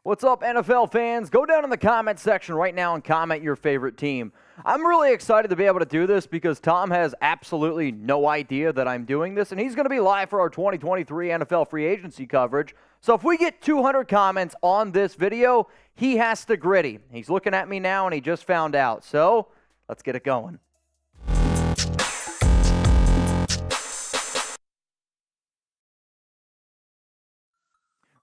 What's up, NFL fans? Go down in the comment section right now and comment your favorite team. I'm really excited to be able to do this because Tom has absolutely no idea that I'm doing this, and he's going to be live for our 2023 NFL free agency coverage. So if we get 200 comments on this video, he has to gritty. He's looking at me now, and he just found out. So let's get it going.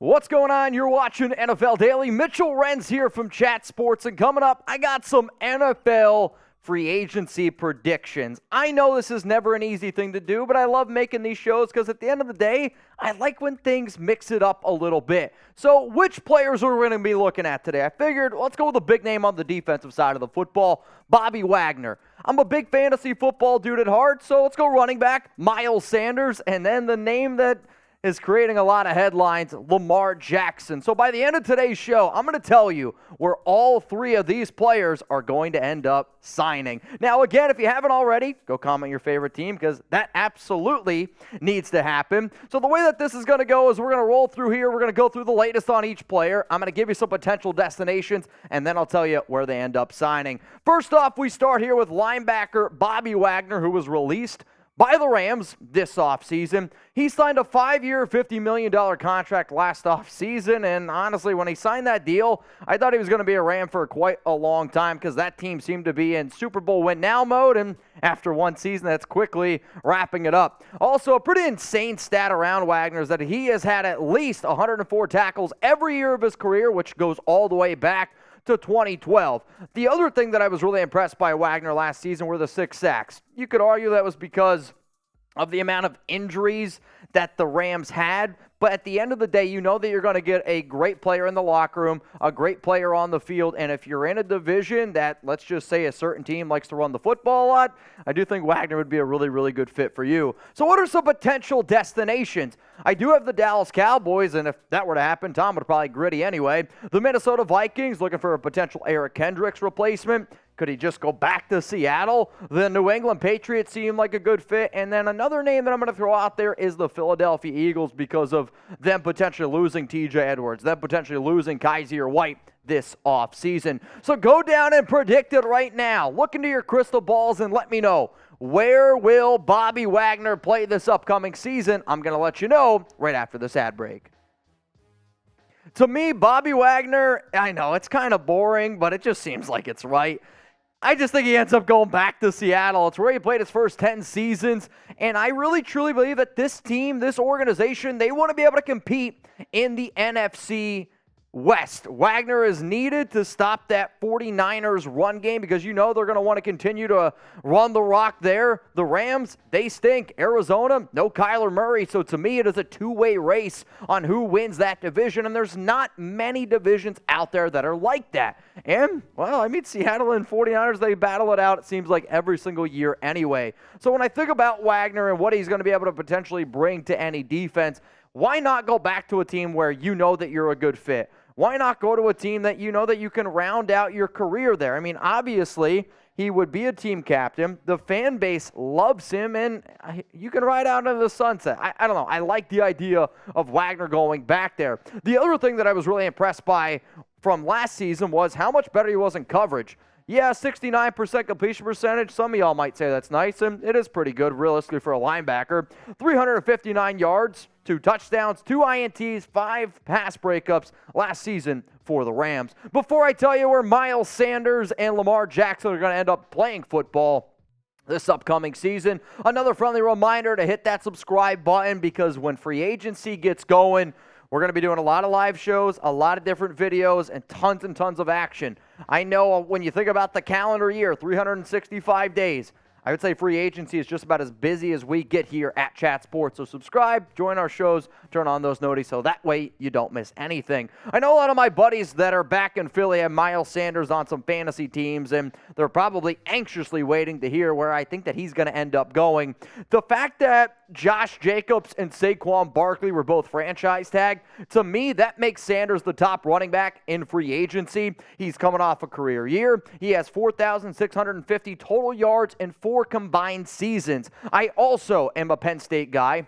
What's going on? You're watching NFL Daily. Mitchell Renz here from Chat Sports, and coming up, I got some NFL free agency predictions. I know this is never an easy thing to do, but I love making these shows because at the end of the day, I like when things mix it up a little bit. So which players are we going to be looking at today? I figured let's go with a big name on the defensive side of the football, Bobby Wagner. I'm a big fantasy football dude at heart, so let's go running back, Miles Sanders, and then the name that is creating a lot of headlines, Lamar Jackson. So by the end of today's show, I'm going to tell you where all three of these players are going to end up signing. Now, again, if you haven't already, go comment your favorite team because that absolutely needs to happen. So the way that this is going to go is we're going to roll through here. We're going to go through the latest on each player. I'm going to give you some potential destinations, and then I'll tell you where they end up signing. First off, we start here with linebacker Bobby Wagner, who was released by the Rams this offseason. He signed a 5-year, $50 million contract last offseason, and honestly, when he signed that deal, I thought he was going to be a Ram for quite a long time because that team seemed to be in Super Bowl win-now mode, and after one season, that's quickly wrapping it up. Also, a pretty insane stat around Wagner is that he has had at least 104 tackles every year of his career, which goes all the way back to 2012. The other thing that I was really impressed by Wagner last season were the 6 sacks. You could argue that was because of the amount of injuries that the Rams had, but at the end of the day, you know that you're going to get a great player in the locker room, a great player on the field, and if you're in a division that, let's just say, a certain team likes to run the football a lot, I do think Wagner would be a really, really good fit for you. So what are some potential destinations? I do have the Dallas Cowboys, and if that were to happen, Tom would probably gritty anyway. The Minnesota Vikings, looking for a potential Eric Kendricks replacement. Could he just go back to Seattle? The New England Patriots seem like a good fit. And then another name that I'm going to throw out there is the Philadelphia Eagles because of them potentially losing TJ Edwards, them potentially losing Kaiser White this offseason. So go down and predict it right now. Look into your crystal balls and let me know, where will Bobby Wagner play this upcoming season? I'm going to let you know right after this ad break. To me, Bobby Wagner, I know it's kind of boring, but it just seems like it's right. I just think he ends up going back to Seattle. It's where he played his first 10 seasons, and I really, truly believe that this team, this organization, they want to be able to compete in the NFC West. Wagner is needed to stop that 49ers run game because you know they're going to want to continue to run the rock there. The Rams, they stink. Arizona, no Kyler Murray. So to me, it is a two-way race on who wins that division, and there's not many divisions out there that are like that. And, well, I mean, Seattle and 49ers, they battle it out, it seems like, every single year anyway. So when I think about Wagner and what he's going to be able to potentially bring to any defense, why not go back to a team where you know that you're a good fit? Why not go to a team that you know that you can round out your career there? I mean, obviously, he would be a team captain. The fan base loves him, and you can ride out into the sunset. I don't know. I like the idea of Wagner going back there. The other thing that I was really impressed by from last season was how much better he was in coverage. Yeah, 69% completion percentage. Some of y'all might say that's nice, and it is pretty good, realistically, for a linebacker. 359 yards, 2 touchdowns, 2 INTs, 5 pass breakups last season for the Rams. Before I tell you where Miles Sanders and Lamar Jackson are going to end up playing football this upcoming season, another friendly reminder to hit that subscribe button because when free agency gets going, we're going to be doing a lot of live shows, a lot of different videos, and tons of action. I know when you think about the calendar year, 365 days, I would say free agency is just about as busy as we get here at Chat Sports. So subscribe, join our shows, turn on those notifications so that way you don't miss anything. I know a lot of my buddies that are back in Philly have Miles Sanders on some fantasy teams, and they're probably anxiously waiting to hear where I think that he's going to end up going. The fact that Josh Jacobs and Saquon Barkley were both franchise tagged, to me, that makes Sanders the top running back in free agency. He's coming off a career year. He has 4,650 total yards in 4 combined seasons. I also am a Penn State guy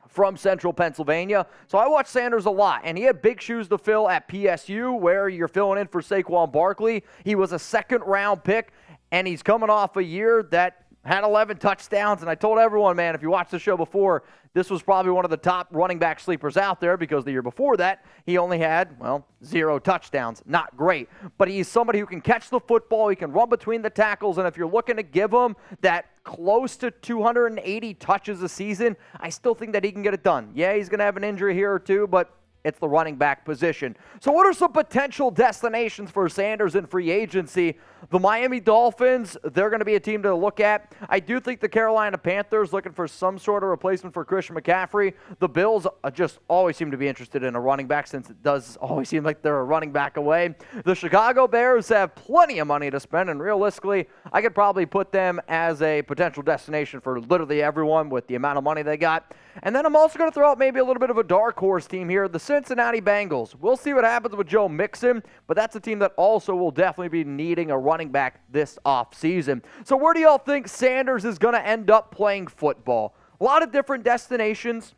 from Central Pennsylvania. So I watched Sanders a lot, and he had big shoes to fill at PSU, where you're filling in for Saquon Barkley. He was a second-round pick, and he's coming off a year that had 11 touchdowns, and I told everyone, man, if you watched the show before, this was probably one of the top running back sleepers out there, because the year before that, he only had, 0 touchdowns. Not great. But he's somebody who can catch the football, he can run between the tackles, and if you're looking to give him that close to 280 touches a season, I still think that he can get it done. Yeah, he's going to have an injury here or two, but it's the running back position. So what are some potential destinations for Sanders in free agency? The Miami Dolphins, they're going to be a team to look at. I do think the Carolina Panthers looking for some sort of replacement for Christian McCaffrey. The Bills just always seem to be interested in a running back, since it does always seem like they're a running back away. The Chicago Bears have plenty of money to spend, and realistically, I could probably put them as a potential destination for literally everyone with the amount of money they got. And then I'm also going to throw out maybe a little bit of a dark horse team here, the Cincinnati Bengals. We'll see what happens with Joe Mixon, but that's a team that also will definitely be needing a running back this offseason. So where do y'all think Sanders is going to end up playing football? A lot of different destinations,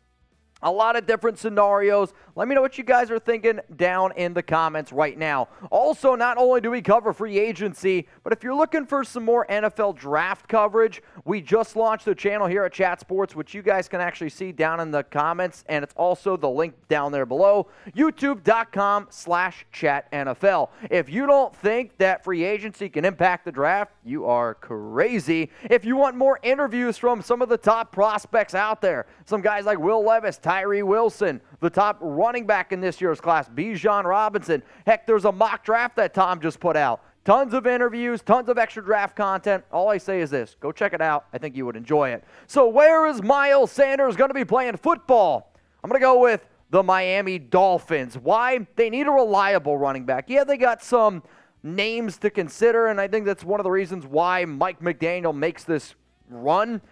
a lot of different scenarios. Let me know what you guys are thinking down in the comments right now. Also, not only do we cover free agency, but if you're looking for some more NFL draft coverage, we just launched a channel here at Chat Sports, which you guys can actually see down in the comments, and it's also the link down there below, youtube.com/chatnfl. If you don't think that free agency can impact the draft, you are crazy. If you want more interviews from some of the top prospects out there, some guys like Will Levis, Tyree Wilson, the top running back in this year's class, Bijan Robinson. Heck, there's a mock draft that Tom just put out. Tons of interviews, tons of extra draft content. All I say is this, go check it out. I think you would enjoy it. So where is Miles Sanders going to be playing football? I'm going to go with the Miami Dolphins. Why? They need a reliable running back. Yeah, they got some names to consider, and I think that's one of the reasons why Mike McDaniel makes this run.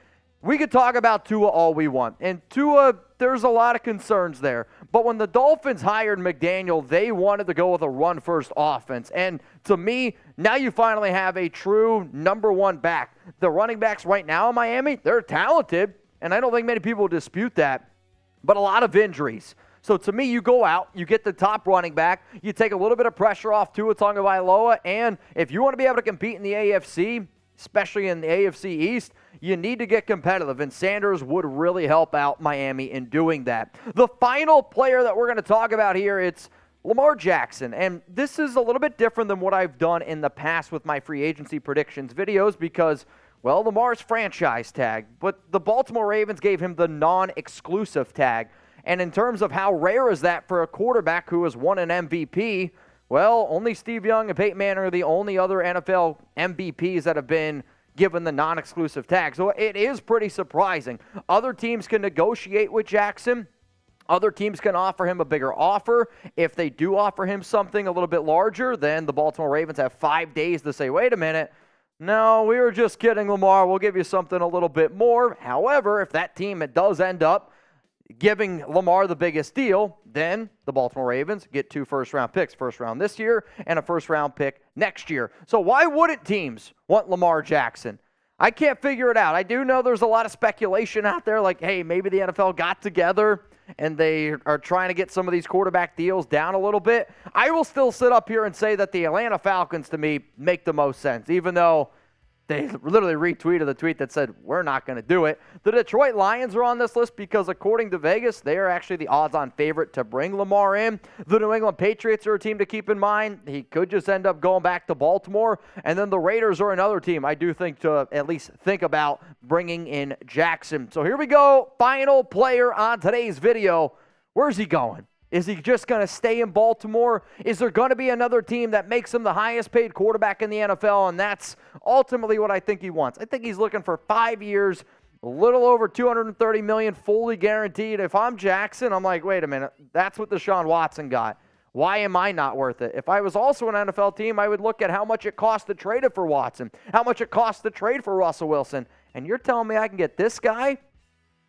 We could talk about Tua all we want, and Tua, there's a lot of concerns there. But when the Dolphins hired McDaniel, they wanted to go with a run-first offense. And to me, now you finally have a true number one back. The running backs right now in Miami, they're talented, and I don't think many people dispute that, but a lot of injuries. So to me, you go out, you get the top running back, you take a little bit of pressure off Tua Tagovailoa, and if you want to be able to compete in the AFC, especially in the AFC East, you need to get competitive, and Sanders would really help out Miami in doing that. The final player that we're going to talk about here, it's Lamar Jackson, and this is a little bit different than what I've done in the past with my free agency predictions videos because, well, Lamar's franchise tag, but the Baltimore Ravens gave him the non-exclusive tag, and in terms of how rare is that for a quarterback who has won an MVP, well, only Steve Young and Peyton Manning are the only other NFL MVPs that have been given the non-exclusive tag. So it is pretty surprising. Other teams can negotiate with Jackson. Other teams can offer him a bigger offer. If they do offer him something a little bit larger, then the Baltimore Ravens have 5 days to say, wait a minute, no, we were just kidding, Lamar. We'll give you something a little bit more. However, if that team does end up giving Lamar the biggest deal, then the Baltimore Ravens get 2 first-round picks, first round this year and a first-round pick next year. So why wouldn't teams want Lamar Jackson? I can't figure it out. I do know there's a lot of speculation out there like, hey, maybe the NFL got together and they are trying to get some of these quarterback deals down a little bit. I will still sit up here and say that the Atlanta Falcons, to me, make the most sense, even though they literally retweeted the tweet that said, we're not going to do it. The Detroit Lions are on this list because, according to Vegas, they are actually the odds-on favorite to bring Lamar in. The New England Patriots are a team to keep in mind. He could just end up going back to Baltimore. And then the Raiders are another team I do think to at least think about bringing in Jackson. So here we go. Final player on today's video. Where's he going? Is he just going to stay in Baltimore? Is there going to be another team that makes him the highest paid quarterback in the NFL? And that's ultimately what I think he wants. I think he's looking for 5 years, a little over $230 million, fully guaranteed. If I'm Jackson, I'm like, wait a minute, that's what Deshaun Watson got. Why am I not worth it? If I was also an NFL team, I would look at how much it cost to trade it for Watson, how much it cost to trade for Russell Wilson. And you're telling me I can get this guy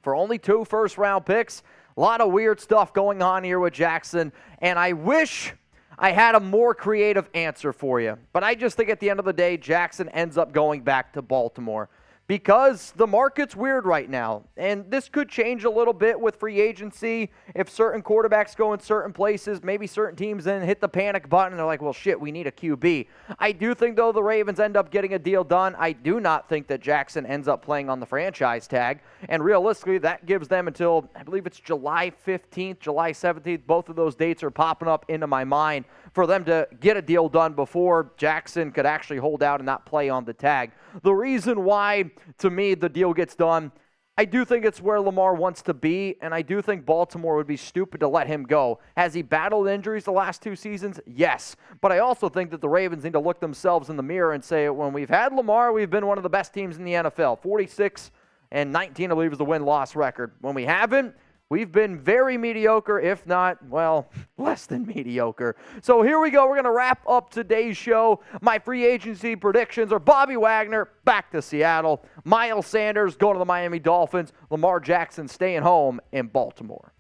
for only 2 first-round picks? A lot of weird stuff going on here with Jackson, and I wish I had a more creative answer for you. But I just think at the end of the day, Jackson ends up going back to Baltimore. because the market's weird right now. And this could change a little bit with free agency. If certain quarterbacks go in certain places, maybe certain teams then hit the panic button and they're like, well, shit, we need a QB. I do think, though, the Ravens end up getting a deal done. I do not think that Jackson ends up playing on the franchise tag. And realistically, that gives them until, I believe it's July 15th, July 17th. Both of those dates are popping up into my mind for them to get a deal done before Jackson could actually hold out and not play on the tag. The reason why, to me, the deal gets done, I do think it's where Lamar wants to be, and I do think Baltimore would be stupid to let him go. Has he battled injuries the last 2 seasons? Yes. But I also think that the Ravens need to look themselves in the mirror and say, when we've had Lamar, we've been one of the best teams in the NFL. 46-19, I believe, is the win-loss record. When we haven't, we've been very mediocre, if not, well, less than mediocre. So here we go. We're going to wrap up today's show. My free agency predictions are Bobby Wagner back to Seattle, Miles Sanders going to the Miami Dolphins, Lamar Jackson staying home in Baltimore.